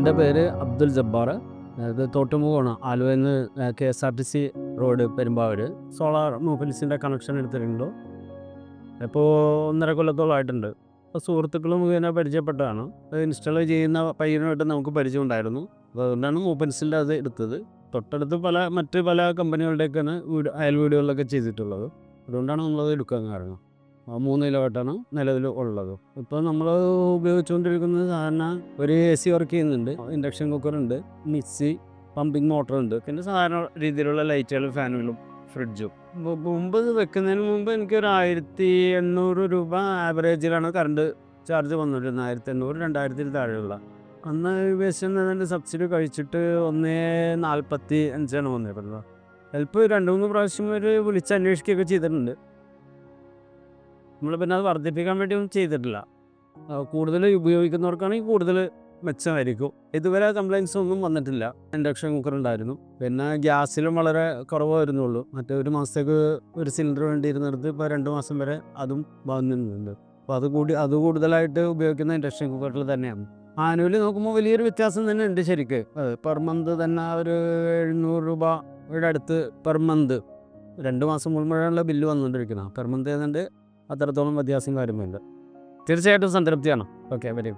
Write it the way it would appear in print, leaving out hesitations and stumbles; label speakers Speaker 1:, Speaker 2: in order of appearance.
Speaker 1: എൻ്റെ പേര് അബ്ദുൽ ജബ്ബാർ. ഇത് തോട്ടുമുഖമാണ്. ആലുവയിൽ നിന്ന് KSRTC റോഡ് പെരുമ്പാവൂർ സോളാർ മൊബൈൽസിൻ്റെ കണക്ഷൻ എടുത്തിട്ടുണ്ടോ. ഇപ്പോൾ 1.5 കൊല്ലത്തോളമായിട്ടുണ്ട്. അപ്പോൾ സുഹൃത്തുക്കൾ മുഖേന പരിചയപ്പെട്ടതാണ്. അത് ഇൻസ്റ്റാൾ ചെയ്യുന്ന പയ്യനുമായിട്ട് നമുക്ക് പരിചയമുണ്ടായിരുന്നു. അപ്പോൾ അതുകൊണ്ടാണ് മൊബൈൽസിൻ്റെ അത് എടുത്തത്. തൊട്ടടുത്ത് മറ്റ് പല കമ്പനികളുടെയൊക്കെയാണ് അയൽ വീടുകളിലൊക്കെ ചെയ്തിട്ടുള്ളത്. അതുകൊണ്ടാണ് നമ്മളത് എടുക്കാൻ കാരണം. 3 കിലോവാട്ടാണ് നിലവിൽ ഉള്ളത്. ഇപ്പോൾ നമ്മൾ ഉപയോഗിച്ചുകൊണ്ടിരിക്കുന്നത് സാധാരണ ഒരു AC വർക്ക് ചെയ്യുന്നുണ്ട്, ഇൻഡക്ഷൻ കുക്കറുണ്ട്, മിക്സി, പമ്പിങ് മോട്ടറുണ്ട്, പിന്നെ സാധാരണ രീതിയിലുള്ള ലൈറ്റുകളും ഫാനുകളും ഫ്രിഡ്ജും. മുമ്പ് വെക്കുന്നതിന് മുമ്പ് എനിക്കൊരു 1800 രൂപ ആവറേജിലാണ് കറണ്ട് ചാർജ് വന്നിരുന്നത്. 1800 2000 താഴെയുള്ള. അന്ന് ഉപയോഗിച്ചിട്ട് സബ്സിഡി കഴിച്ചിട്ട് 1.45 വന്നിരുന്നത്. ചിലപ്പോൾ 2-3 പ്രാവശ്യം വിളിച്ച് അന്വേഷിക്കുകയൊക്കെ ചെയ്തിട്ടുണ്ട്. നമ്മൾ പിന്നെ അത് വർദ്ധിപ്പിക്കാൻ വേണ്ടി ഒന്നും ചെയ്തിട്ടില്ല. കൂടുതൽ ഉപയോഗിക്കുന്നവർക്കാണെങ്കിൽ കൂടുതൽ മെച്ചമായിരിക്കും. ഇതുവരെ കംപ്ലയിൻസ് ഒന്നും വന്നിട്ടില്ല. ഇൻഡക്ഷൻ കുക്കർ ഉണ്ടായിരുന്നു, പിന്നെ ഗ്യാസിലും വളരെ കുറവ് വരുന്നുള്ളൂ. മറ്റേ 1 മാസത്തേക്ക് ഒരു സിലിണ്ടർ വേണ്ടിയിരുന്നിടത്ത് ഇപ്പോൾ 2 മാസം വരെ അതും വന്നിട്ടുണ്ട്. അപ്പോൾ അത് കൂടുതലായിട്ട് ഉപയോഗിക്കുന്ന ഇൻഡക്ഷൻ കുക്കറിൽ തന്നെയാണ്. ആനുവലി നോക്കുമ്പോൾ വലിയൊരു വ്യത്യാസം തന്നെ ഉണ്ട് ശരിക്ക്. പെർ മന്ത് തന്നെ ഒരു 700 രൂപയുടെ അടുത്ത് പെർ മന്ത്. 2 മാസം മുഴുവനുള്ള ബില്ല് വന്നുകൊണ്ടിരിക്കുന്നത്. പെർ മന്ത് ഏതാണ്ട് അത്രത്തോളം വ്യത്യാസം കാര്യമില്ല. തീർച്ചയായിട്ടും സംതൃപ്തിയാണ്. ഓക്കെ, വരും.